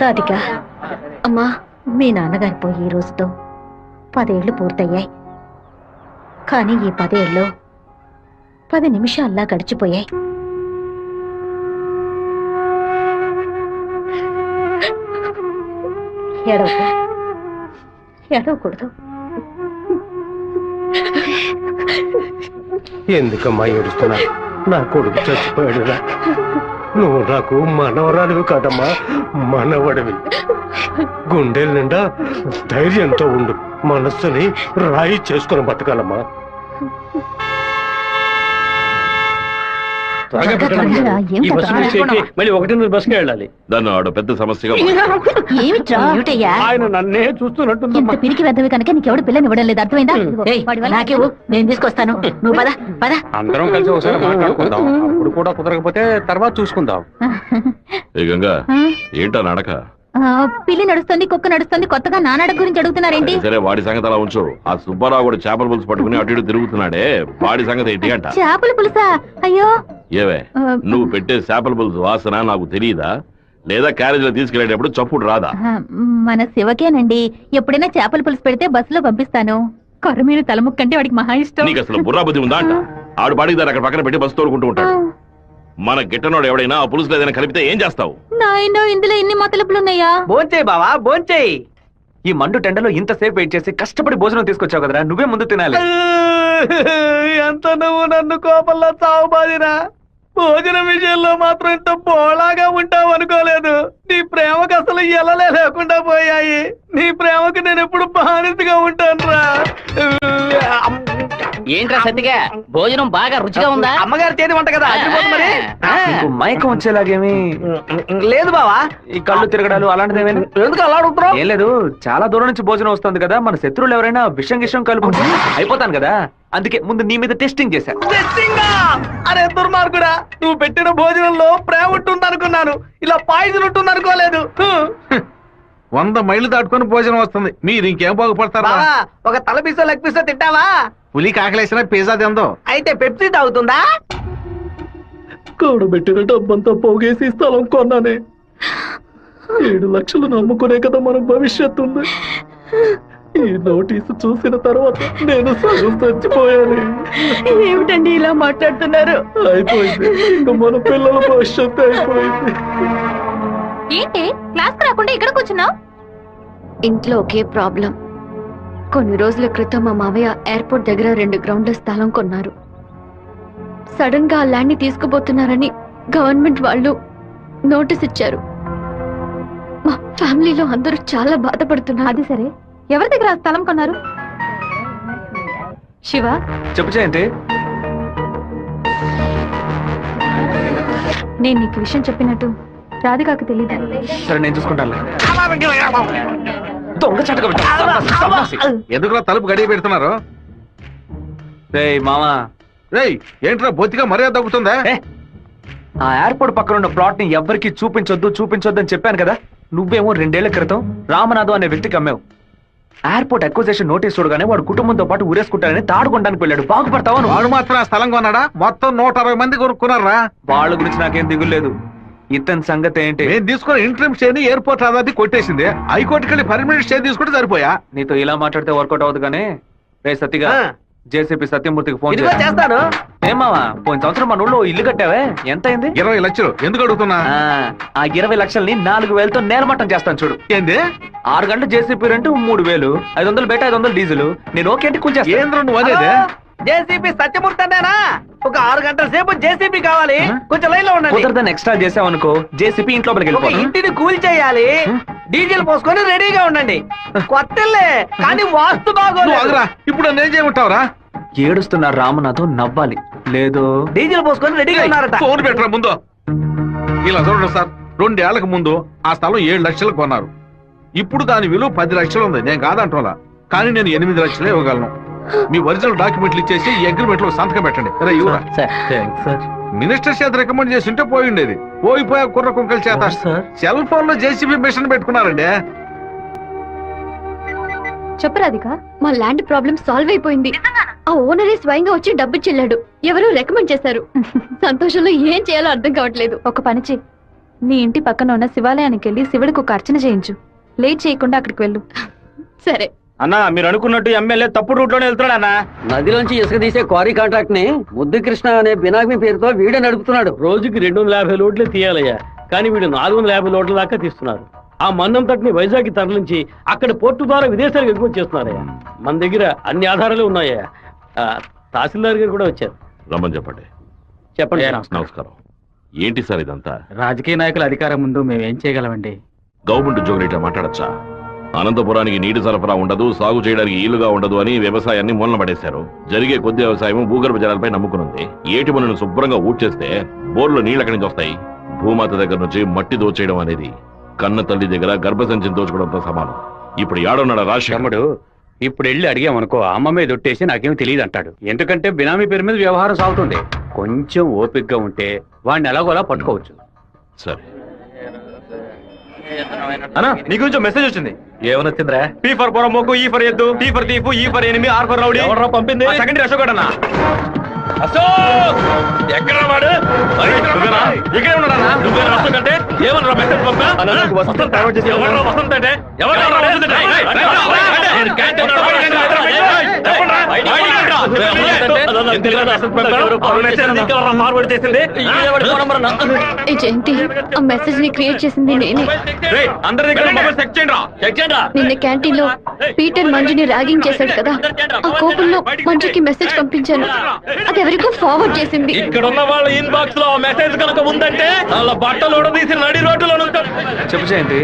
రాధిక, అమ్మా, మీ నాన్నగారి పోయి ఈ రోజుతో 10 ఏళ్లు పూర్తయ్యాయి. కానీ ఈ 10 ఏళ్ళు 10 నిమిషాల్లా గడిచిపోయాయి. ఏడవకూడదు. ఎందుకమ్మా ఏడుస్తున్నా? నా కొడుకు చచ్చిపోయాడురా. నువ్వు నాకు మనవరాలివి కాదమ్మా, మనవడివి. గుండెల నిండా ధైర్యంతో ఉండు. మనస్సుని రాయి చేసుకుని బతకాలమ్మా. మళ్ళీ 1 బస్కి వెళ్ళాలి. దాన్ని ఆడ పెద్ద సమస్యగా ఆయన నన్నే చూస్తున్నట్టు పిరికి వెద్దవి కనుక నీకెవడు పిల్లని ఇవ్వడం లేదు, అర్థమైందా? నాకేవు, నేను తీసుకొస్తాను, నువ్వు పద పద. అందరం కలిసి ఒకసారి మాట్లాడుకుందాం. అప్పుడు కూడా కుదరకపోతే తర్వాత చూసుకుందాం. గంగా, ఏంటా నడక? పిల్లి నడుస్తుంది, కుక్క నడుస్తుంది, కొత్తగా నానాడ గురించి అడుగుతున్నారేంటి? సరే, వాడి సంగతి అలా ఉంచు. ఆ సుబ్బారావు కూడా చేపల పులుసు పట్టుకుని అటు ఇటు తిరుగుతున్నాడే, వాడి సంగతి ఏంటి అంట? చేపల పులుసా? అయ్యో, ఏవే, నువ్వు పెట్టే చేపల పులుసు వాసన నాకు తెలియదా? లేదా క్యారేజీలో తీసుకెళ్లేటప్పుడు చప్పుడు రాదా? మన శివకేనండి, ఎప్పుడైనా చేపల పులుసు పెడితే బస్సులో పంపిస్తాను. కొర్రమీన తలముక్కంటే వాడికి మహా ఇష్టం. నీకు అసలు బుర్రా బుద్ధి ఉందా అంట? ఆడు బాడికి దాన్ని అక్కడ పక్కన పెట్టి బస్సు తోడుకుంటూ ఉంటాడు. మన గిట్టనోడు ఎవడైనా ఆ పులుసులో ఏదైనా కలిపితే ఏం చేస్తావు? నాయనో, ఇందులో ఇన్ని మతలపులున్నాయా? భోంచేయి బావా, భోంచేయి. ఈ మండు టెండలో ఇంతసేపు వెయిట్ చేసి కష్టపడి భోజనం తీసుకొచ్చావు కదరా, నువ్వే ముందు తినాలి. ఎంత నువ్వు నన్ను కోపంలో చావు బాదిరా. భోజనం విషయంలో మాత్రం ఇంత బోళాగా ఉంటావు అనుకోలేదు. నీ ప్రేమకు అసలు ఎలలే లేకుండా పోయాయి. నీ ప్రేమకు నేను ఎప్పుడు బానిసగా ఉంటాను రా. ఏంట్రా సత్తిగా, భోజనం బాగా రుచిగా ఉందా? అమ్మగారి చేతి వంట కదా, మరి మైకం వచ్చేలాగేమి లేదు బావా. ఈ కళ్ళు తిరగడాలు అలాంటిది ఏమైనా? ఎందుకు అలా అడుగుతున్నావు? ఏం లేదు, చాలా దూరం నుంచి భోజనం వస్తుంది కదా, మన శత్రువులు ఎవరైనా విషం గిషం కలుపుకుంటే అయిపోతాను కదా, అందుకే ముందు నీ మీద టెస్టింగ్ చేశా. అరే దుర్మార్గుడా, నువ్వు పెట్టిన భోజనంలో ప్రేమ ఉంటుంది అనుకున్నాను, ఇలా పాయిజన్ ఉంటుంది అనుకోలేదు. 100 మైళ్ళు దాటుకొని భోజనం వస్తుంది, మీరు ఇంకేం బాగుపడతారా? ఒక తల పీసో లెగ్ పీసో తింటావా? పులి కాకలేసిన పిజ్జా తిందో. అయితే పెప్సీ తాగుతుందా? కూడబెట్టిన డబ్బంతా పోగేసి స్థలం కొన్నానే. 7 లక్షలు నమ్ముకునే కదా మన భవిష్యత్తు ఉంది. ఈ నోటీసు చూసిన తర్వాత నేను సగం చచ్చిపోయాను. ఏమిటండి ఇలా మాట్లాడుతున్నారు? అయిపోయింది, ఇంకా మన పిల్లల భవిష్యత్తు అయిపోయింది. ఏంటి క్లాస్ రాకుండా ఇక్కడ కూర్చున్నావు? ఇంట్లో ఒకే ప్రాబ్లం. కొన్ని రోజుల క్రితం మా మావయ్య ఎయిర్పోర్ట్ దగ్గర 2 గ్రౌండ్ల స్థలం కొన్నారు. సడన్ గా ఆ ల్యాండ్ ని తీసుకుపోతున్నారని గవర్నమెంట్ వాళ్ళు నోటీస్ ఇచ్చారు. మా ఫ్యామిలీలో అందరూ చాలా బాధపడుతున్నారు. అది సరే, ఎవరి దగ్గర స్థలం కొన్నారు? శివ, చెప్పు చేయండి. నేను నీకు విషయం చెప్పినట్టు రాధికాకు తెలియదు. సరే, నేను చూసుకుంటాను. దొంగ చటక ఎందుకులా తలుపు గడియ పెడుతున్నారు? రేయ్ మామా, రేయ్ ఏంట్రా బొత్తిగా మర్యాద తగ్గుతుందా? ఆ ఎయిర్పోర్ట్ పక్కన ఉన్న ప్లాట్ ని ఎవ్వరికి చూపించొద్దు అని చెప్పాను కదా. నువ్వేమో 2 ఏళ్ల క్రితం రామనాథం అనే వ్యక్తికి అమ్మావు. ఎయిర్పోర్ట్ అక్విజిషన్ నోటీస్ చూడగానే వాడు కుటుంబంతో పాటు ఊరేసుకుంటానని తాడుకోవడానికి వెళ్ళాడు. బాగుపడతావా? వాడు మాత్రం ఆ స్థలం కొన్నాడా? మొత్తం 160 మంది కొనుక్కున్నారా? వాళ్ళ గురించి నాకేం దిగులేదు. ఇతని సంగతి ఏంటి? నేను తీసుకుని ఇంట్రీమ్ స్టే ని ఎయిర్పోర్ట్ అథారిటీ కొట్టేసింది. హైకోర్టుకి వెళ్ళి పర్మనెంట్ స్టే తీసుకుంటే సరిపోయా. నీతో ఇలా మాట్లాడితే వర్కౌట్ అవుతుంది కానీ, రే సత్తిగా, జేసీపీ సత్యమూర్తికి ఫోన్ చేస్తాను. ఏమావా, పోయిన సంవత్సరం మన ఊళ్ళో ఇల్లు కట్టావే, ఎంత అయింది? 20 లక్షలు. ఎందుకు అడుగుతున్నా? ఆ 20 లక్షల్ని 4,000తో నేలమట్టం చేస్తాను చూడు. ఏంది? 6 గంటలు జేసీపీ రెంట్ 3,000, 500 బయట 500 డీజిల్. నేను ఓకే అంటే కొంచెం ఏంద్ర నువ్వు అనేది? జేసీపీ సత్యమూర్తి అన్నానా? ఒక 6 గంటల సేపు జేసీపీ కావాలి, కొంచెం లైన్ లో ఉండండి. కుదరదని ఎక్స్ట్రా చేసావనుకో, జేసీపీ ఇంట్లో వెళ్ళిపోయి ఇంటిని కూల్ చేయాలి. డీజిల్ పోసుకొని రెడీగా ఉండండి. కొత్తలే కానీ వాస్తు బాగోలేదు. ఇప్పుడు నేను చేయమంటావురా? ఏడుస్తున్నారు రామనాథం, నవ్వాలి. లేదు, డీజిల్ పోసుకొని రెడీగా ఉన్నారట. ఫోన్ పెట్టరా ముందు. ఇలా చూడండి సార్, 2 ఏళ్లకు ముందు ఆ స్థలం 7 లక్షలు కొన్నారు. ఇప్పుడు దాని విలువ 10 లక్షలు ఉంది. నేను కాదంటోలా, కానీ నేను 8 లక్షలే ఇవ్వగలను. మీ ఒరిజినల్ డాక్యుమెంట్లు ఇచ్చేసి ఈ అగ్రిమెంట్ లో సంతకం పెట్టండి. మినిస్టర్ చేత రికమెండ్ చేసి ఉంటే పోయి ఉండేది. పోయిపోయా కుర్ర కుంకల చేత సెల్ ఫోన్ లో జేసీబీ మిషన్ పెట్టుకున్నారండి. చెప్పు రాధిక, మా ల్యాండ్ ప్రాబ్లం సాల్వ్ అయిపోయింది. ఆ ఓనరే స్వయంగా వచ్చి డబ్బు చెల్లాడు. ఎవరో రికమెండ్ చేశారు. సంతోషంలో ఏం చేయాలో అర్థం కావట్లేదు. ఒక పని చెయ్యి, నీ ఇంటి పక్కన ఉన్న శివాలయానికి వెళ్ళి శివుడికి ఒక అర్చన చేయించు. లేట్ చేయకుండా అక్కడికి వెళ్ళు. సరే. అన్నా మీరు అనుకున్నట్టు ఎమ్మెల్యే తప్పుడు రూట్ లోనే వెళ్తున్నాడు అన్న. నదిలోంచి ఇసుక తీసే క్వారీ కాంట్రాక్ట్ ని ముద్దు కృష్ణ అనే బినామీ పేరుతో వీడే నడుపుతున్నాడు. రోజుకి 250 లోడ్లే తీయాలయ్యా, కానీ వీడు 450 లోడ్ల దాకా తీస్తున్నారు. ఆ మన్నం తట్టుని వైజాగ్ తరలించి అక్కడ పోర్టు ద్వారా విదేశాలకు ఎగుమతి చేస్తున్నారయ్యా. మన దగ్గర అన్ని ఆధారాలు ఉన్నాయా. తహసీల్దార్ గారు కూడా వచ్చారు. రమ్మని చెప్పండి. చెప్పండి. నమస్కారం. ఏంటి సార్ ఇదంతా? రాజకీయ నాయకుల అధికారం ముందు మేము ఏం చేయగలమండి? గవర్నమెంట్ ఉద్యోగులు ఇట్లా మాట్లాడచ్చా? అనంతపురానికి నీటి సరఫరా ఉండదు, సాగు చేయడానికి ఈలుగా ఉండదు అని వ్యవసాయాన్ని మూలన పడేశారు. జరిగే కొద్ది వ్యవసాయం భూగర్భ జలాలపై నమ్ముకునుంది. ఏటి మనను శుభ్రంగా ఊడ్చేస్తే బోర్లో నీళ్ళు ఎక్కడి నుంచి వస్తాయి? భూమాత దగ్గర నుంచి మట్టి దోచేయడం అనేది కన్న తల్లి దగ్గర గర్భసంచిని దోచుకోవడంతో సమానం. ఇప్పుడు ఏడన్నాడు రాష్ట్రముడు. ఇప్పుడు వెళ్ళి అడిగామనుకో, అమ్మ మీద ఒట్టేసి నాకేం తెలియదు అంటాడు. ఎందుకంటే బినామీ పేరు మీద వ్యవహారం సాగుతుంది. కొంచెం ఓపికగా ఉంటే వాడిని ఎలాగోలా పట్టుకోవచ్చు. సరే అన్నా నీ గురించి మెసేజ్ వచ్చింది. ఏమనొచ్చిందిరా? పీ ఫర్ పొరమోకు, ఈ ఫర్ ఎద్దు, టీ ఫర్ తీపు, E for enemy, R for rowdy. ఎవరు పంపింది? సెకండరీ అశోక్ అన్న. అశోక్ ఎక్కడ వాడు? ఇక్కడే ఉన్నాడా? నువ్వేనా అశోక్ అంటే? ఏమన్నా మెసేజ్ పంపా? వసంత అంటే ఏ జయంతి, ఆ మెసేజ్ ని క్రియేట్ చేసింది నేనే. నిన్న క్యాంటీన్ లో పీటర్ మంజుని ర్యాగింగ్ చేశాడు కదా, ఆ కోపంలో మంజుకి మెసేజ్ పంపించాను. అది ఎవరికో ఫార్వర్డ్ చేసింది. ఇక్కడ ఉన్న వాళ్ళ ఇన్బాక్స్ లో మెసేజ్ కనుక ఉందంటే వాళ్ళ బట్టలు ఉడదీసి నడి రోడ్డులో చెప్పు జయంతి.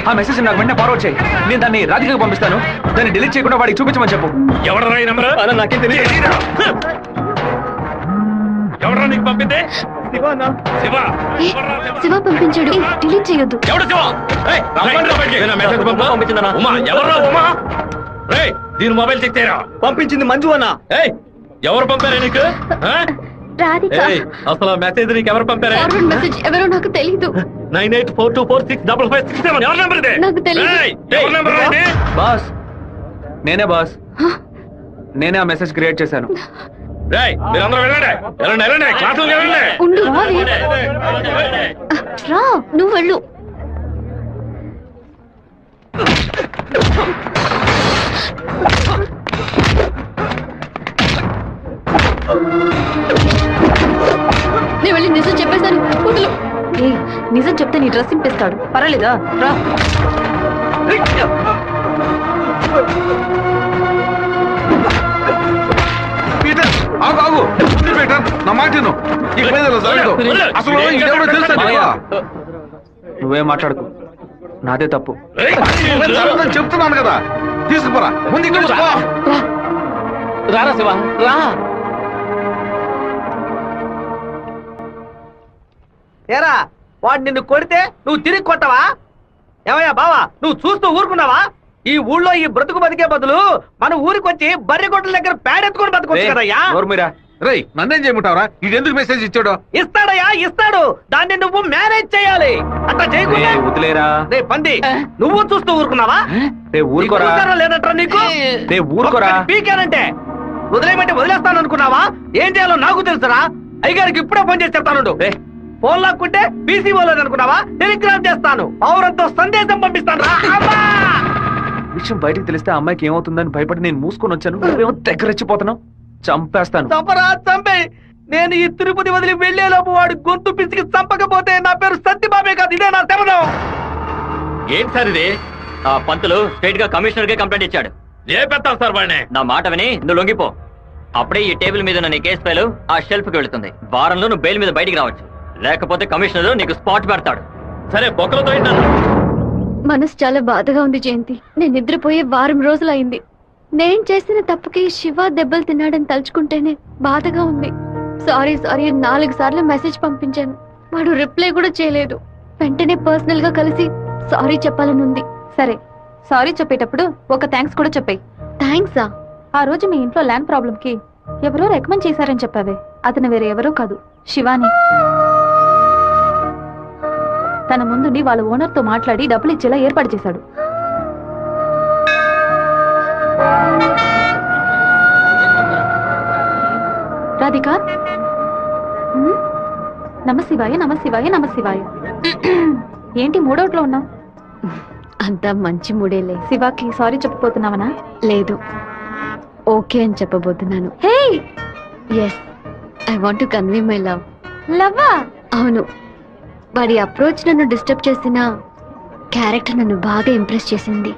ఆ మెసేజ్ నాకు వెంటనే ఫార్వర్డ్ చేయి. నేను దాన్ని రాధికకు పంపిస్తాను. దాన్ని డిలీట్ చేయకుండా వాడికి చూపించమని చెప్పు. ఎవడరా ఈ నంబర్? నాకేం తెలియదు. ఎవడరా నీకు పంపింది? శివ పంపించాడు. డిలీట్ చేయొద్దు. ఎవడు శివ? మెసేజ్ పంపించిందన్నా. ఉమా ఎవరా? ఉమా దీని మొబైల్ చెక్ చేయరా? పంపించింది మంజు అన్న. ఎవరు పంపారా నీకు? రాధిక. అసలు మెసేజ్ నీకు ఎవరు పంపారా? ఫార్వర్డ్ మెసేజ్ ఎవరో నాకు తెలీదు. 9842465567. ఎవరి నంబర్ ఇది? నాకు తెలీదు. ఎవరి నంబర్ ఇది? బాస్ నేనే బాస్. నేనే ఆ మెసేజ్ క్రియేట్ చేశాను. మీరందరూ వెళ్ళండి. వెళ్ళండి క్లాసులకు వెళ్ళండి. ఉండు రా, నువ్వు వెళ్ళు. నేను వెళ్ళి నిజం చెప్పేశాను. వదులు. నిజం చెప్తే నీ డ్రెస్ చింపేస్తాడు. పర్వాలేదా? రా. పీటర్ ఆగు. పీటర్ నా మాట విను. ఈ పని జరగదు. అసలు ఇదెవడో తెలుసా నీకు? నువ్వేం మాట్లాడుకో, నాదే తప్పు. జరగదని చెప్తున్నాను కదా. తీసుకుపోరా ముందు ఇక్కడ రారా శివ రా. ఏరా వాడు నిన్ను కొడితే నువ్వు తిరిగి కొట్టవా? ఏమయ్యా బావా, నువ్వు చూస్తూ ఊరుకున్నావా? ఈ ఊళ్ళో ఈ బ్రతుకు బతికే బదులు మన ఊరికి వచ్చి బర్రె కొట్టల దగ్గర పేడెత్తుకొని బతుకొచ్చు కదయ్యా. రేయ్ నన్నేం చేయమంటావరా? ఇది ఎందుకు మెసేజ్ ఇచ్చాడు? ఇస్తాడయ్యా ఇస్తాడు. దాన్ని నువ్వు మేనేజ్ చేయాలి. అట్లా చేయకుండా వదిలేరా. రే పంది, నువ్వు చూస్తూ ఊరుకున్నావా? ఊరుకోరా. లేదంటారా నీకు? ఊరుకోరా. పీకానంటే వదిలేయమంటే వదిలేస్తాను అనుకున్నావా? ఏం చేయాలో నాకు తెలుసురా. అయ్యగారికి ఇప్పుడే ఫోన్ చేసి చెప్తాను. ఫోన్ లాక్కుంటే పీసీ పోలేదు అనుకున్నావా? టెలిగ్రామ్ చేస్తాను. పౌరంతో సందేశం పంపిస్తాను. విషయం బయటికి తెలిస్తే అమ్మాయికి ఏమవుతుందని భయపడి నేను మూసుకొని వచ్చాను. నువ్వేమో దగ్గరెచ్చిపోతున్నావు. చంపేస్తాను. చంపరా చంపే. నేను ఈ తిరుపతి వదిలి వెళ్లేలోపు వాడు గొంతు పిసికి చంపకపోతే నా పేరు సత్యబాబే కాదు. ఇదే నా శపథం. ఏంటి సార్ ఇది? ఆ పంతులు స్ట్రైట్ గా కమిషనర్ కే కంప్లైంట్ ఇచ్చాడు. ఏ పెడతావు సార్ వాడిని? నా మాట విని నువ్వు లొంగిపో. అప్పుడే ఈ టేబుల్ మీద ఉన్న నీ కేసు ఫైలు ఆ షెల్ఫ్ కి వెళుతుంది. వారంలో నువ్వు బెయిల్ మీద బయటికి రావచ్చు. లేకపోతే కమిషనర్ నీకు స్పాట్ పెడతాడు. సరే బొక్కలతో ఏంటన్నా? మనసు చాలా బాధగా ఉంది జయంతి. నేను నిద్రపోయే వారం రోజులైంది. నేను చేసిన తప్పుకి శివ దెబ్బలు తిన్నాడని తలుచుకుంటేనే బాధగా ఉంది. సారీ 4 సార్లు మెసేజ్ పంపించాను. వాడు రిప్లై కూడా చేయలేదు. వెంటనే పర్సనల్ గా కలిసి సారీ చెప్పాలనుంది. సరే, సారీ చెప్పేటప్పుడు ఒక థ్యాంక్స్ కూడా చెప్పేయి. థ్యాంక్సా? ఆ రోజు మీ ఇంట్లో ల్యాండ్ ప్రాబ్లం కి ఎవరో రికమెండ్ చేశారని చెప్పావే, అతను వేరే ఎవరో కాదు, శివాని. తన ముందుండి వాళ్ళ ఓనర్ తో మాట్లాడి డబ్బులు ఇచ్చేలా ఏర్పాటు చేశాడు. రాధిక నమ శివాయ నమ శివాయ నమ శివాయ. ఏంటి మూడోట్లో ఉన్నావు? అంతా మంచి మూడేలే. శివాకి సారీ చెప్పబోతున్నావనా? లేదు, ఓకే అని చెప్పబోతున్నాను. Hey yes, I want to convey my love. లవ్వా? అవును. వాడి అప్రోచ్ నన్ను డిస్టర్బ్ చేసిన క్యారెక్టర్ నన్ను బాగా ఇంప్రెస్ చేసింది.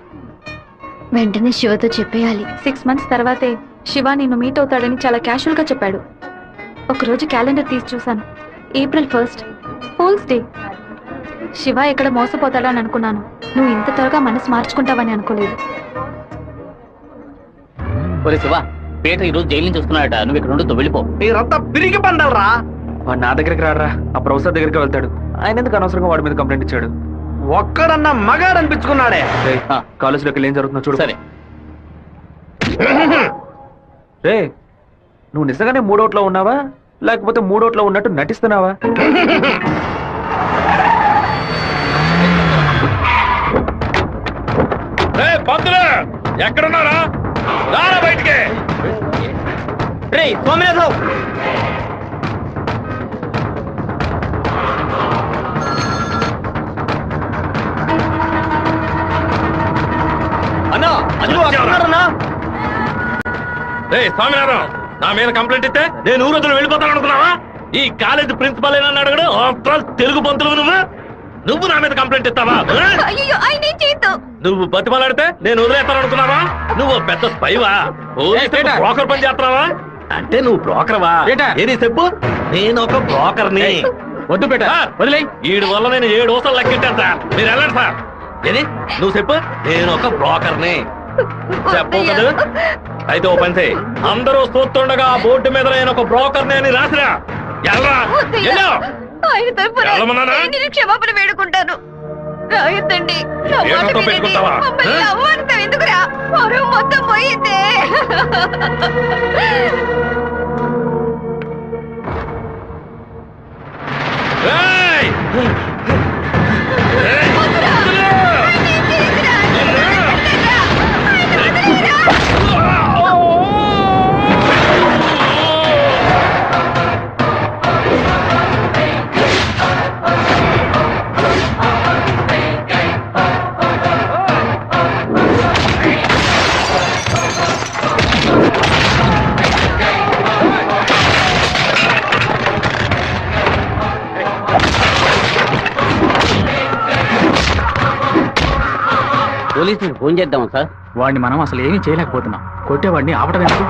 వెంటనే శివతో చెప్పేయాలి. 6 months తర్వాతే శివ నిన్ను మీట్ అవుతాడని చాలా క్యాషువల్ గా చెప్పాడు. ఒకరోజు క్యాలెండర్ తీసి చూశాను. April 1st, fools day. Shiva ఎక్కడ మోసపోతాడని అనుకున్నాను. నువ్వు ఇంత త్వరగా మనసు మార్చుకుంటావని అనుకోలేదు. శివ, పేట ఈ రోజు జైలు నుంచి వస్తున్నాడట. నువ్వు ఇక్కడ ఉండదు, వెళ్ళిపో. మీరంతా పిరికి పండాలరా. వాడు నా దగ్గరికి రాడరా, ఆ ప్రొఫెసర్ దగ్గరికి వెళ్తాడు. ఆయన ఎందుకు అనవసరంగా వాడి మీద కంప్లైంట్ ఇచ్చాడు? ఒక్కడన్నా మగాడు అనిపించుకున్నాడే. కాలేజీలోకి ఏం జరుగుతుందో చూడు. సరే. రే, నువ్వు నిజంగానే మూడోట్లో ఉన్నావా లేకపోతే మూడోట్లో ఉన్నట్టు నటిస్తున్నావా? ఎక్కడున్నారా? రారా బయటికి. రే సోమనాథరావు, అన్నా అందులో వస్తున్నారన్నా. రే స్వామినారాయణ, నా మీద కంప్లైంట్ ఇస్తే నేను ఊరొద్దులు వెళ్ళిపోతాను అనుకున్నావా? ఈ కాలేజ్ ప్రిన్సిపల్ ఏనా అడగడు? తెలుగు పంతులు నువ్వు నా మీద కంప్లైంట్ ఇస్తావా? నువ్వు బతిమలాడితే నేను వదిలేస్తాను అనుకున్నావా? నువ్వు పెద్ద స్పైవా? బ్రోకర్ పని చేస్తున్నావా? అంటే నువ్వు బ్రోకర్వా? ఏది చెప్పు. నేను ఒక బ్రోకర్ని. వద్దు పేట, వదిలే. వీడి వల్ల నేను 7 ఊసలు లెక్కెట్టాను సార్. మీరు వెళ్ళండి సార్. ఏది నువ్వు చెప్పు. నేను ఒక బ్రోకర్ని చెప్పు కదా. అయితే ఓ పని చేయి, అందరూ చూస్తుండగా ఆ బోర్డు మీద నేను ఒక బ్రోకర్ని అని రాసిరా. క్షమాపణ వేడుకుంటాను. రాయొద్దండి. పెట్టుకుంటావా? ఎందుకురా మొత్తం పోయిందే. పోలీసులకు ఫోన్ చేద్దామా సార్? వాడిని మనం అసలు ఏమీ చేయలేకపోతున్నాం. కొట్టేవాడిని ఆపడం ఎందుకు?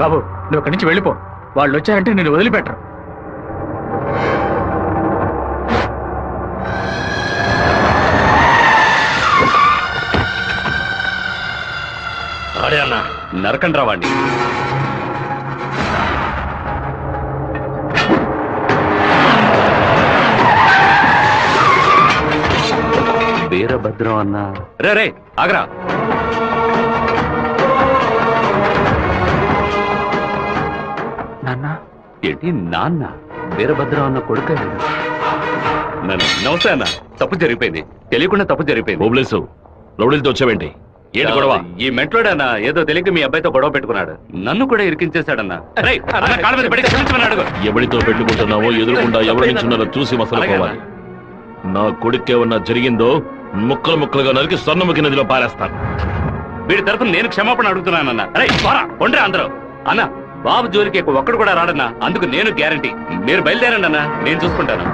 బాబు, నువ్వు అక్కడి నుంచి వెళ్ళిపో. వాళ్ళు వచ్చారంటే నేను వదిలిపెట్టరు. ఆడే అన్న నరకండి రావాడిని. వీరభద్రం అన్న. రే రే ఆగరా. నాన్న ఏంటి నాన్న? వీరభద్రం అన్న కొడుకు. నమస్తే అన్న. తప్పు జరిగిపోయింది, తెలియకుండా తప్పు జరిగిపోయింది. ఓబ్లేసు, రౌడీలతో వచ్చావేంటి? ఏంటి గొడవ? ఈ మెంట్లోడన్నా ఏదో తెలియక మీ అబ్బాయితో గొడవ పెట్టుకున్నాడు. నన్ను కూడా ఇరికించేశాడన్నా. ఎవరితో పెట్టుకుంటున్నావో ఎదురుకుండా ఎవరి నుంచి చూసి మసలుకోవాలి. నా కొడుకేమన్నా జరిగిందో ముక్కలు ముక్కలుగా నరికి స్వర్ణముఖి నదిలో పారేస్తాను. వీడి తరఫున నేను క్షమాపణ అడుగుతున్నానన్నా. అరే కొండ్రా అందరూ. అన్న బాబు జోలికి ఒక్కడు కూడా రాడన్నా, అందుకు నేను గ్యారంటీ. మీరు బయలుదేరండి అన్నా, నేను చూసుకుంటాను.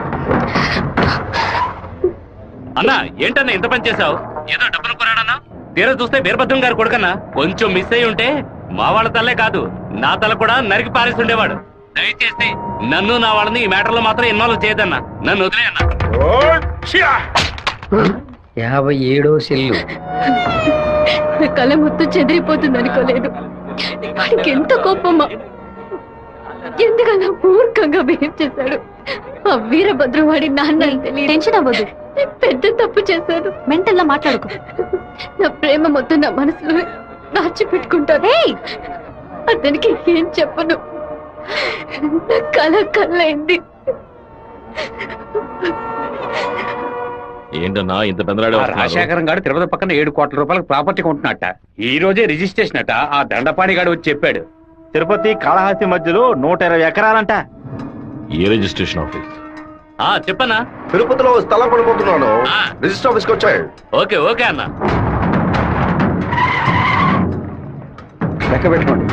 అన్నా ఏంటన్నా ఇంత పని చేశావు? ఏదో డబ్బులు కొరాడన్నా, తీరా చూస్తే వీరభద్రం గారు కొడుకన్నా. కొంచెం మిస్ అయి ఉంటే మా వాళ్ళ తల్లే కాదు నా తల కూడా నరికి పారేసి ఉండేవాడు. దయచేసి నన్ను నా వాళ్ళని ఈ మ్యాటర్లో మాత్రం ఇన్వాల్వ్ చేయదన్నా, నన్ను వదిలేయన్నా. 57వ సెల్లు. కళ మొత్తం చెదిరిపోతుంది అనుకోలేదు. వాడికి ఎంత కోపమా, ఎందుకలా మూర్ఖంగా బిహేవ్ చేశాడు. ఆ వీరభద్రం వాడి నాన్న టెన్షన్ అవ్వదు, పెద్ద తప్పు చేశాడు. మెంటల్లా మాట్లాడుకో. నా ప్రేమ మొత్తం నా మనసులో దాచిపెట్టుకుంటాను. అతనికి ఏం చెప్పను. నా కళ కళ్ళైంది. ఏంటన్నా ఇంత పెందరాడే వస్తున్నారు? రాజశేఖరం గారు తిరుపతి పక్కన 7 కోట్ల రూపాయలకు ప్రాపర్టీ కొంటున్నట్ట. ఈ రోజే రిజిస్ట్రేషన్ అట. ఆ దండపాణి గారు వచ్చి చెప్పాడు. తిరుపతి కాళహస్తి మధ్యలో 120 ఎకరాలంట. ఏ రిజిస్ట్రేషన్ ఆఫీస్? చెప్పన్నా. తిరుపతిలో స్థలం పడిపోతున్నాను. రిజిస్టర్ ఆఫీస్కి వచ్చాయి. ఓకే ఓకే అన్న. లెక్క పెట్టుకోండి.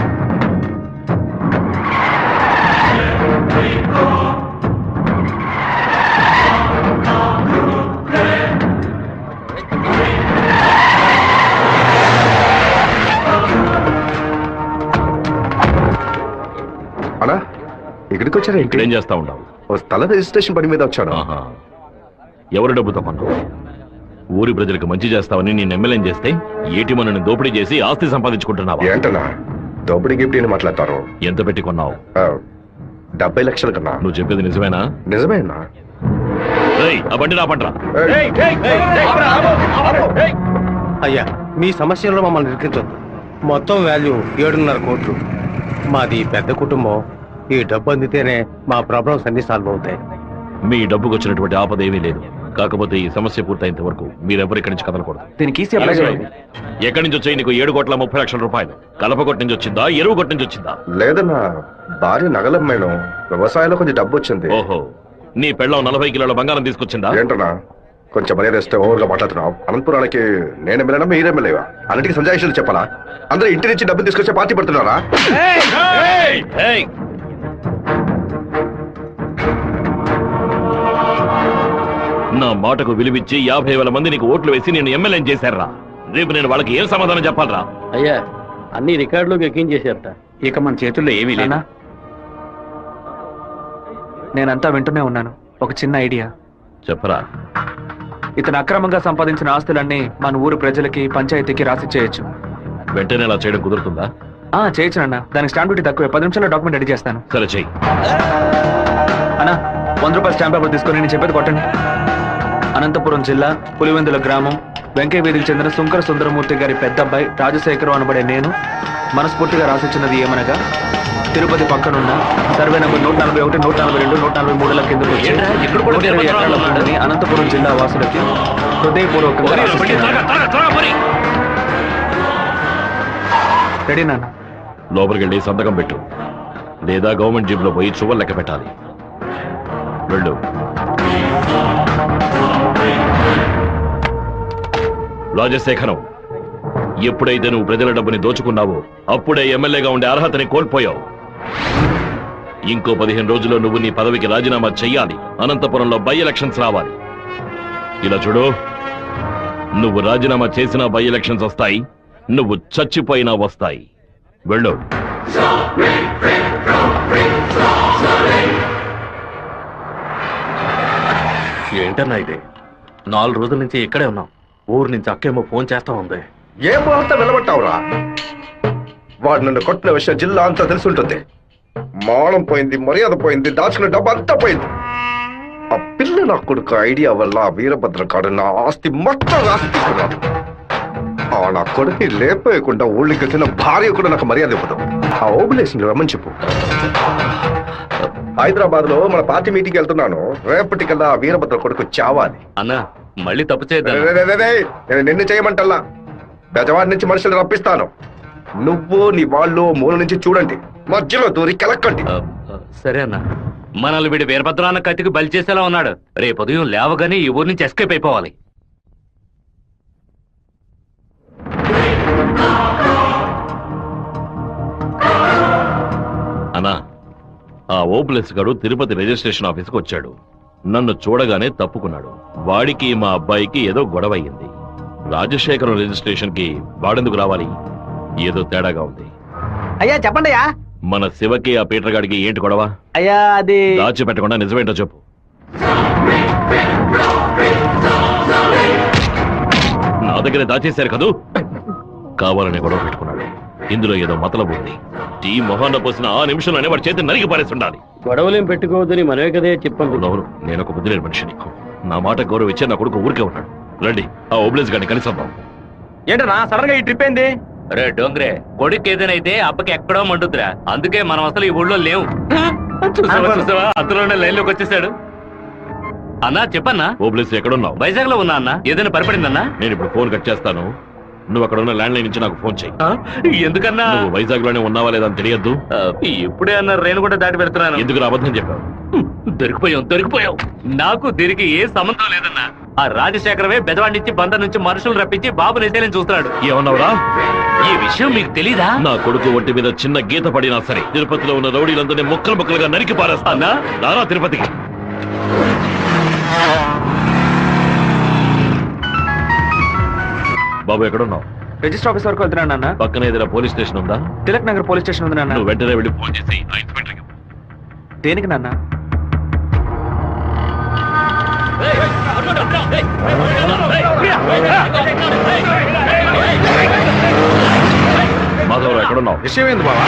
అలా ఇక్కడికి వచ్చారా? ఇక్కడేం చేస్తా ఉండవు? ఓ స్థల రిజిస్ట్రేషన్ పని మీద వచ్చాను. ఎవరి డబ్బుతో కొన్నావు? ఊరి ప్రజలకు మంచి చేస్తావని నేను ఎమ్మెల్యేని చేస్తే ఏటి మనని దోపిడీ చేసి ఆస్తి సంపాదించుకుంటున్నావా? ఏంటన్నా దోపిడీ గిఫ్ట్ అని మాట్లాడతారు? ఎంత పెట్టి కొన్నావు? 70 లక్షల కన్నా. నువ్వు చెప్పేది నిజమేనా? నిజమేనా? ఆ బండి నా పంటరా. అయ్యా, మీ సమస్యలో మమ్మల్ని ఇరికించొద్దు. మొత్తం వాల్యూ 7.5 కోట్లు. మాది పెద్ద కుటుంబం. ఈ డబ్బు అందితేనే మా ప్రాబ్లమ్స్ అన్ని సాల్వ్ అవుతాయి. మీ డబ్బుకు వచ్చినటువంటి ఆపద ఏమీ లేదు. కాకపోతే ఈ సమస్య పూర్తయినంత వరకు మీరెవరు ఇక్కడి నుంచి కదలకూడదు. దీనికి ఎక్కడి నుంచి వచ్చాయి నీకు 7,30,00,000 రూపాయలు? కలపగొట్టు నుంచి వచ్చిందా, ఎరువు కొట్టు నుంచి వచ్చిందా? లేదన్నా, భార్య నగలమ్మేను. వ్యవసాయంలో కొంచెం డబ్బు వచ్చింది. ఓహో, నీ పెళ్ళం 40 కిలోల బంగారం తీసుకొచ్చిందా? ఏంటన్నా కొంచెం మర్యాద ఇస్తే ఓవర్గా మాట్లాడుతున్నావు. అనంతపురానికి నేను ఎమ్మెల్యేనా, మీరే ఎమ్మెల్యేవా? అన్నిటికీ సంజాయిషులు చెప్పాలా? అందరూ ఇంటి నుంచి డబ్బు తీసుకొచ్చే పార్టీ పడుతున్నారా? నా మాటకు విలువిచ్చి 50,000 మంది నీకు ఓట్లు వేసి నేను ఎమ్మెల్యేని చేశారా? రేపు నేను వాళ్ళకి ఏం సమాధానం చెప్పాలరా? అయ్యా, అన్ని రికార్డులోకి ఎక్కించేశారట. ఇక మన చేతుల్లో ఏమీ లేదు. నేనంతా వింటూనే ఉన్నాను. ఒక చిన్న ఐడియా చెప్పరా. ఇతను అక్రమంగా సంపాదించిన ఆస్తులన్నీ మన ఊరు ప్రజలకి, పంచాయతీకి రాసి చేయొచ్చు. వెంటనే అలా చేయడం కుదురుతుందా? చేయొచ్చు అన్న. దానికి స్టాంప్ డ్యూటీ తక్కువ. 10 నిమిషాల్లో డాక్యుమెంట్ రెడీ చేస్తాను. సరే చెయ్యి. అన్నా, 100 రూపాయల స్టాంప్ పేపర్ తీసుకొని నేను చెప్పేది కొట్టండి. అనంతపురం జిల్లా పులివెందుల గ్రామం వెంకయ్య వీధికి చెందిన శుంకర సుందరమూర్తి గారి పెద్ద అబ్బాయి రాజశేఖరం అనబడే నేను మనస్ఫూర్తిగా రాసిచ్చినది ఏమనగా, తిరుపతి పక్కనున్న సర్వే నంబర్ 141, 142, 143ల కింద వచ్చి 120 ఎకరాల భూమిని అనంతపురం జిల్లా వాసులకి హృదయపూర్వకంగా రెడీ నాన్న. లోపలికి వెళ్ళి సంతకం పెట్టు, లేదా గవర్నమెంట్ జీబులో పోయి చువ్వలు లెక్క పెట్టాలి. వెళ్ళు. రాజశేఖరం, ఎప్పుడైతే నువ్వు ప్రజల డబ్బుని దోచుకున్నావో అప్పుడే ఎమ్మెల్యేగా ఉండే అర్హతని కోల్పోయావు. ఇంకో 15 రోజుల్లో నువ్వు నీ పదవికి రాజీనామా చెయ్యాలి. అనంతపురంలో బై ఎలక్షన్స్ రావాలి. ఇలా చూడు, నువ్వు రాజీనామా చేసినా బై ఎలక్షన్స్ వస్తాయి, నువ్వు చచ్చిపోయినా వస్తాయి. వెళ్ళు. ఏంటన్నా ఇది? 4 రోజుల నుంచి ఇక్కడే ఉన్నాం. ఊరు నుంచి అక్కేమో ఫోన్ చేస్తా ఉంది. ఏం పోతా నిలబట్టావురా? వాడు నన్ను కొట్టిన విషయం జిల్లా అంతా తెలుసుంటుంది. మానం పోయింది, మర్యాద పోయింది, దాచుకున్న డబ్బు అంతా పోయింది. ఆ పిల్ల నా కొడుకు ఐడియా వల్ల వీరభద్ర కాడు నా ఆస్తి మొత్తం రాసి తీసుకున్నాడు. ఆ నా కొడుకుని లేపేయకుండా ఊళ్ళకి వచ్చిన భార్య కూడా నాకు మర్యాద ఇవ్వదు. ఆ ఓబులేసింది రమ్మని చెప్పు. హైదరాబాద్ లో మన పార్టీ మీటింగ్ వెళ్తున్నాను. రేపటికల్లా వీరభద్ర కొడుకు చావాలి. అన్నా మళ్ళీ తప్పు చేద్దాం. నేను నిన్ను చేయమంటల్లా, బెజవాడి నుంచి మనుషులు రప్పిస్తాను. నువ్వు నీ వాళ్ళు మూల నుంచి చూడండి, మధ్యలో దూరి కెలక్కండి. సరే అన్నా. మనల్ని వీడి వీరభద్రాన్న కత్తికి బలి చేసేలా ఉన్నాడు. రేపు ఉదయం లేవగానే ఈ ఊరి నుంచి ఎస్కేప్ అయిపోవాలి. అన్నా, ఆ ఓపులెస్ గడు తిరుపతి రిజిస్ట్రేషన్ ఆఫీస్కి వచ్చాడు. నన్ను చూడగానే తప్పుకున్నాడు. వాడికి మా అబ్బాయికి ఏదో గొడవ అయ్యింది. రాజశేఖరం రిజిస్ట్రేషన్ కి వాడెందుకు రావాలి? ఏదో తేడాగా ఉంది. అయ్యా చెప్పండి అయ్యా. మన శివకి ఆ పీటర్ గాడికి ఏంటి గొడవ? అయ్యా అది దాచిపెట్టకుండా నిజమేంటో చెప్పు. నా దగ్గర దాచేశారు కదూ. కావాలనే గొడవ పెట్టుకున్నాడు. ఇందులో ఏదో మతలబు ఉంది. టీ మొహాన్న పోసిన ఆ నిమిషంలోనే వాడి చేతి నరికి పారేసి ఉండాలి. గొడవలేం పెట్టుకోవద్దని మనమే కదే చెప్పండి. అవును, నేను ఒక బుద్ధి లేని మనిషిని. నా మాట గౌరవం ఇచ్చే నా కొడుకు ఊరికే ఉన్నాడు. రండి, ఆ ఓబ్లేస్ గారిని కలిసొద్దాం. ఏంటన్నా సడన్ గా ఈ ట్రిప్ ఏంది? రే డోంగ్రే, కొడుకు ఏదైతే అప్పకి ఎక్కడో మండుద్రా. అందుకే మనం అసలు ఈ ఊళ్ళో లేవు. చూసావా అతలోనే లైన్ లోకి వచ్చేసాడు. అన్నా చెప్పన్నా. ఓబ్లేస్ ఎక్కడున్నావు? వైజాగ్ లో ఉన్నా అన్న. ఏదైనా పరిపడిందన్నా? నేను ఇప్పుడు ఫోన్ కట్ చేస్తాను. నువ్వు అక్కడ ఉన్న ల్యాండ్ లైన్ నుంచి నాకు ఫోన్ చెయ్యి. ఎందుకన్నా? నువ్వు వైజాగ్ లోనే ఉన్నావా లేదా అని తెలియద్దు. ఇప్పుడే అన్న రేణు కూడా దాటి పెడుతున్నాను. ఎందుకు అబద్ధం చెప్పావు? దొరికిపోయావు. నాకు దీనికి ఏ సంబంధం లేదన్నా. ఆ రాజశేఖరమే బెదవాడి నుంచి బందర్ నుంచి మనుషులు రప్పించి బాబు నిజాలని చూస్తున్నాడు. ఏమన్నావురా? ఈ విషయం మీకు తెలీదా? నా కొడుకు ఒంటి మీద చిన్న గీత పడినా సరే తిరుపతిలో ఉన్న రౌడీలందరినీ ముక్కలు ముక్కలుగా నరికి పారేస్తానా? రారా తిరుపతికి. బాబు ఎక్కడున్నావు? రిజిస్టర్ ఆఫీస్ వరకు వెళ్తున్నాను నాన్న. పక్కన ఏదైనా పోలీస్ స్టేషన్ ఉందా? తిలక్ నగర్ పోలీస్ స్టేషన్ ఉంది నాన్న. నువ్వు వెంటనే వెళ్ళి ఫోన్ చేసి ఆ ఇన్స్పెక్టర్కి. దేనికి నాన్న? మాధవరావు ఎక్కడున్నావు? విషయం ఏంది బావా?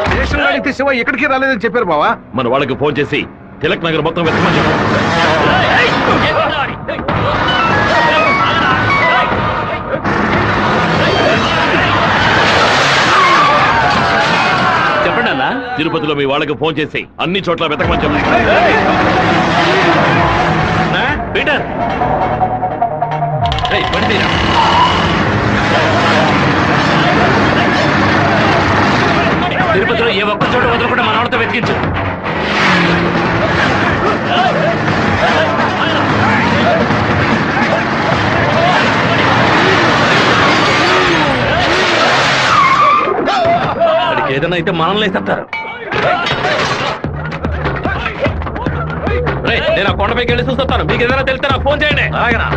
స్టేషన్ అడిగితే శివ ఎక్కడికి రాలేదని చెప్పారు బావా. మన వాళ్ళకి ఫోన్ చేసి తిలక్ నగర్ మొత్తం వెతకమని చెప్పు. చెప్పండి అన్న. తిరుపతిలో మీ వాళ్ళకి ఫోన్ చేసి అన్ని చోట్ల వెతకమని చెప్పు. పీటర్ తిరుపతిలో ఏ ఒక్క చోట వదలకుండా మన వాళ్ళతో వెతికించు. వాడికి ఏదైనా అయితే మనల్ని వేసేస్తారు. నేను ఆ కొండపైకి వెళ్ళి చూస్తాను. మీకు ఏదైనా తెలిస్తే నాకు ఫోన్ చేయండి. అలాగేనా?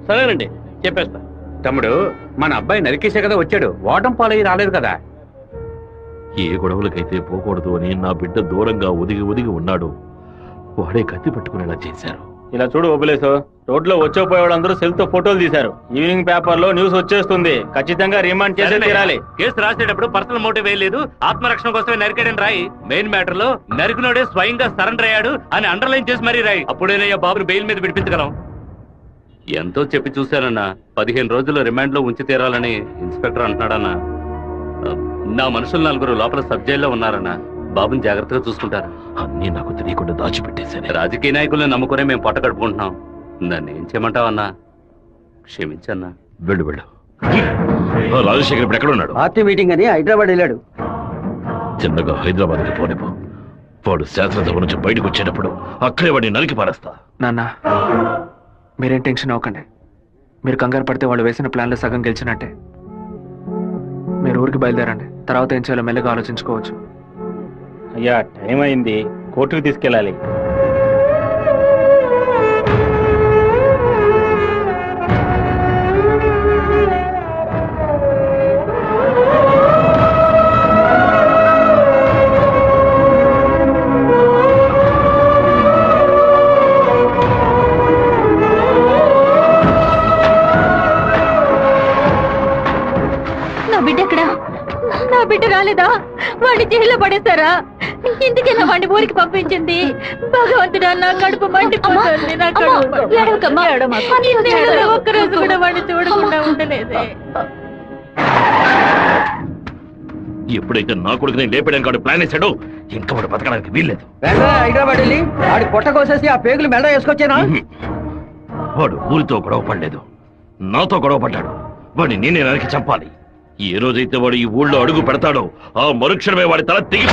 సరేనండి, చెప్పేస్తా. తమ్ముడు, మన అబ్బాయి నరికేసే కదా వచ్చాడు, ఓటం పాలయ్యి రాలేదు కదా. ఏ గొడవలకైతే పోకూడదు అని నా బిడ్డ దూరంగా ఒదిగి ఉన్నాడు, వాడే కత్తి పట్టుకునేలా చేశారు. ఇలా చూడు ఓబులేసు, రోడ్లో వచ్చేపోయేవాళ్ళందరూ సెల్ తో ఫోటోలు తీశారు. ఈవినింగ్ పేపర్ లో న్యూస్ వచ్చేస్తుంది. ఖచ్చితంగా రిమాండ్ చేసే తీరాలి. కేసు రాసేటప్పుడు పర్సనల్ మోటివ్ వేయలేదు, ఆత్మరక్షణ కోసమే నరికాడని రాయి. మెయిన్ మ్యాటర్ లో నరికినోడే స్వయంగా సరెండర్ అయ్యాడు అని అండర్లైన్ చేసి మరీ రాయి. అప్పుడేనయ్యా బాబుని బెయిల్ మీద విడిపించగలం. ఎంతో చెప్పి చూశానన్నా, 15 రోజులు రిమాండ్ లో ఉంచి తీరాలని ఇన్స్పెక్టర్ అంటున్నాడన్నా. నా మనుషులు 4 లోపల సబ్ జైల్లో ఉన్నారన్నా. బాబుని జాగ్రత్తగా చూసుకుంటారు. అన్నీ నాకు తెలియకుండా దాచిపెట్టేశాను. రాజకీయ నాయకుల్ని నమ్ముకునే మేము పొట్ట కడుపుకుంటున్నాం. నన్ను ఏం చేయమంటావన్నా? క్షమించన్నా. వెళ్ళు. రాజశేఖర్ ఇప్పుడు ఎక్కడ ఉన్నాడు? పార్టీ మీటింగ్ అని హైదరాబాద్ వెళ్ళాడు. చిన్నగా హైదరాబాద్కి పోనిపో. వాడు శాస్త్రసభ నుంచి బయటకు వచ్చేటప్పుడు అక్కడే వాడిని నరికి పారేస్తా. నాన్న, మీరేం టెన్షన్ అవ్వకండి. మీరు కంగారు పడితే వాళ్ళు వేసిన ప్లాన్లో సగం గెలిచినట్టే. మీరు ఊరికి బయలుదేరండి. తర్వాత ఏం చేయాలో మెల్లగా ఆలోచించుకోవచ్చు. అయ్యా, టైం అయింది, కోర్టుకు తీసుకెళ్ళాలి. నా బిడ్డ ఎక్కడా? నా బిడ్డ రాలేదా? వాడిని జైల్లో పడేస్తారా? ఇందుకెలా వాడిని ఊరికి పంపించింది? భగవంతుడా, నా కడుపు మండిపోతుంది. నా ఒక్కరోజు కూడా వాడిని చూడకుండా ఉండలేదే. ఎప్పుడైతే నా కొడుకు నేను లేపడానికి వాడు ప్లాన్ వేశాడో ఇంకా వాడు బతకడానికి వీల్లేదు. హైదరాబాద్ వెళ్ళి వాడి పొట్ట కోసేసి ఆ పేగులు మెడ వేసుకొచ్చానా? వాడు ఊరితో గొడవ పడలేదు, నాతో గొడవ పడ్డాడు. వాడిని నేనే నరికి చంపాలి. ఏ రోజైతే వాడు ఈ ఊళ్ళో అడుగు పెడతాడో ఆ మరుక్షణమే వాడి తల తెగి.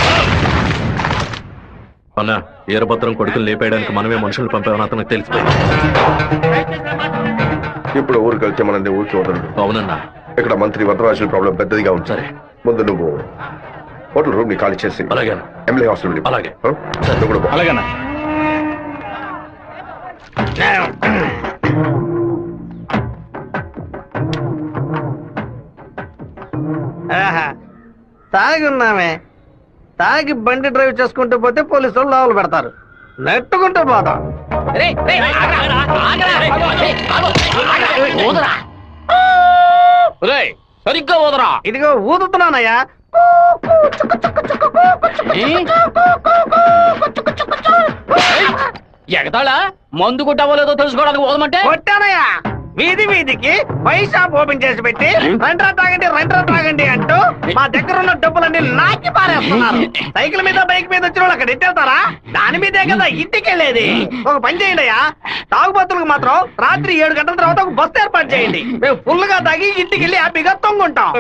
అన్నా, ఈరభద్రం కొడుకులు లేపేయడానికి మనమే మనుషులు పంపామని అతనికి తెలిసిపోయింది. ఇప్పుడు ఊరికి వెళ్తే మనల్ని ఊరికి వదలడు. అవునన్నా. ఇక్కడ మంత్రి వరదరాజుల ప్రాబ్లం పెద్దదిగా ఉంది. సరే, ముందు నువ్వు హోటల్ రూమ్ ని ఖాళీ చేసి అలాగే ఎమ్మెల్యే హాస్పిటల్. అలాగే అలాగేనా? తాగి ఉన్నామే, తాగి బండి డ్రైవ్ చేసుకుంటూ పోతే పోలీసు వాళ్ళు లోపల పెడతారు. నెట్టుకుంటూ పోతాం. సరిగ్గా ఊదరా. ఇదిగో ఊదుతున్నానయ్యా. ఎగతాళా? మందు కొట్టవలేదో తెలుసుకోవడానికి ఊదమంటే కొట్టానయ్యా. వీధి వీధికి పైసా ఓపెన్ చేసి పెట్టి రెండ్రా తాగండి అంటూ మా దగ్గర ఉన్న డబ్బులన్నీ నాకి పారేస్తున్నారు. సైకిల్ మీద బైక్ మీద వచ్చిన వాళ్ళు అక్కడ ఎట్టేస్తారా? దాని మీదే కదా ఇంటికి వెళ్ళేది. ఒక పని చేయండి అయ్యా, తాగుబోతులకు మాత్రం రాత్రి 7 గంటల తర్వాత ఒక బస్సు ఏర్పాటు చేయండి. మేము ఫుల్ గా తాగి ఇంటికి వెళ్ళి హ్యాపీగా తొంగుంటాం.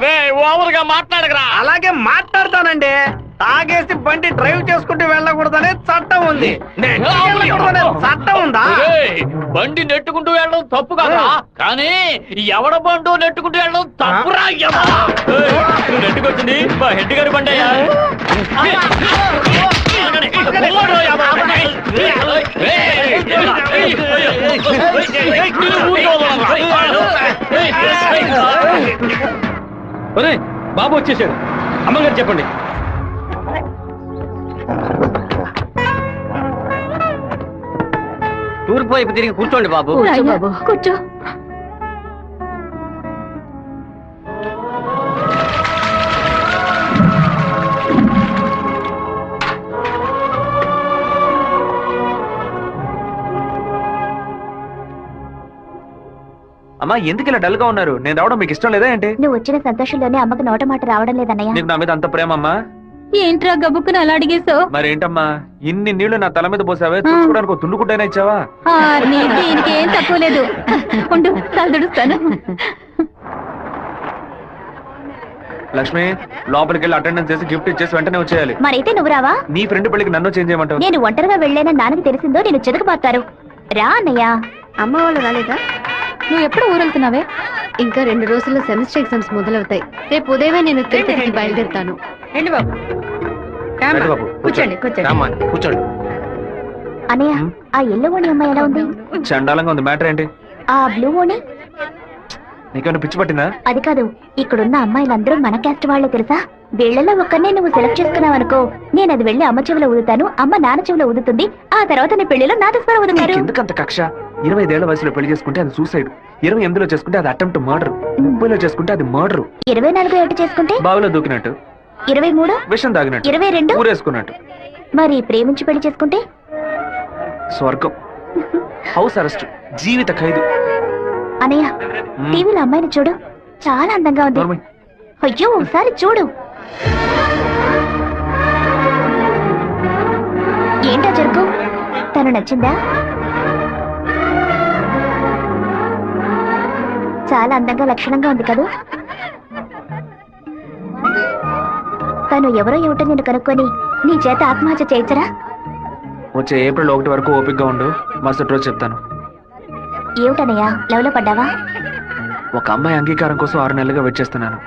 ఓవర్గా మాట్లాడగరా. అలాగే మాట్లాడతానండి. తాగేసి బండి డ్రైవ్ చేసుకుంటూ వెళ్ళకూడదనే చట్టం ఉంది. చట్టం ఉందా? బండి నెట్టుకుంటూ వెళ్ళడం తప్పు కదా, కానీ ఎవడ బండు నెట్టుకుంటూ వెళ్ళడం తప్పురా. నెట్టుకొచ్చింది మా హెడ్ గారి బండి అయ్యా. బాబు వచ్చేసాడు. అమ్మగారు చెప్పండి. తూర్పు వైపు తిరిగి కూర్చోండి బాబు. కూర్చో. అమ్మా, ఎందుకు ఇలా డల్ గా ఉన్నారు? నేను రావడం మీకు ఇష్టం లేదా ఏంటి? నువ్వు వచ్చిన సంతోషంలోనే అమ్మకి నోట మాట రావడం లేదన్నయ్య. నీకు నా మీద అంత ప్రేమ అమ్మా? ఏంట్రా గబుక్కుని అలా అడిగేసావు? మరేంటమ్మా, ఇన్ని నీళ్లు నా తల మీద పోసావే, చూసుకోవడానికి తుండుకుంటేనే ఇచ్చావా? ఏం తక్కువ లేదు. ఉండు, తలదుడుస్తాను. లక్ష్మి, లోపలికి వెళ్ళి అటెండెన్స్ చేసి గిఫ్ట్ ఇచ్చేసి వెంటనే వచ్చేయాలి. మరైతే నువ్వు రావా? నీ ఫ్రెండ్ పెళ్లికి నన్ను చేంజ్ చేయమంటావు? నేను ఒంటరిగా వెళ్ళానని నాన్నకి తెలిసిందో నేను చెదకపాతారు. రా అన్నయ్య. అమ్మ వాళ్ళు రాలేదా? నువ్వు ఎప్పుడు ఊరెళ్తున్నావే? ఇంకా 2 రోజుల్లో సెమిస్టర్ ఎగ్జామ్స్ మొదలవుతాయి. రేపు ఉదయమే నేను తిరుపతికి బయలుదేరుతాను. కూర్చోండి. అన్నయ్య, ఆ ఎల్లో ఓణి అమ్మాయి ఎలా ఉంది? చండాలంగా ఉంది. మ్యాటర్ ఏంటి? ఆ బ్లూ ఓణి నీకేమైనా పిచ్చి పట్టిందా? అది కాదు, ఇక్కడున్న అమ్మాయిలందరూ మన క్యాస్ట్ వాళ్లే తెలుసా? వీళ్ళలో ఒక్కనే నువ్వు సెలెక్ట్ చేసుకున్నావు అనుకో, నేను అది వెళ్ళి అమ్మ చెవిలో ఊదుతాను, అమ్మ నాన్న చెవిలో ఊదుతుంది, ఆ తర్వాత నీ పెళ్లిలో నా దస్వర ఊదుతారు. ఎందుకంత కక్ష? 25 ఏళ్ల వయసులో పెళ్లి చేసుకుంటే అది సూసైడ్, 28లో చేసుకుంటే అది అటెంప్ట్ మర్డర్, 30లో చేసుకుంటే అది మర్డర్, 24 ఏట చేసుకుంటే బావిలో దూకినట్టు, 23 విషం తాగినట్టు, 22 ఊరేసుకున్నట్టు. మరి ప్రేమించి పెళ్లి చేసుకుంటే స్వర్గం, హౌస్ అరెస్ట్, జీవిత ఖైదు. అనయ్య, టీవీలో అమ్మాయిని చూడు, చాలా అందంగా ఉంది. అయ్యో ఒకసారి చూడు. ఏంటా జరుగు? తను నచ్చిందా? చాలా అందంగా లక్షణంగా ఉంది కదూ. తను ఎవరో ఏమిటో నేను కనుక్కొని నీ చేత ఆత్మహత్య చేయించరా? వచ్చే ఏప్రిల్ 1 వరకు ఓపికగా ఉండు, మరుసటి రోజు చెప్తాను. ఏమిటనయ్యా, లవ్ లో పడ్డావా? ఒక అమ్మాయి అంగీకారం కోసం 6 నెలలుగా వెయిట్ చేస్తున్నాను.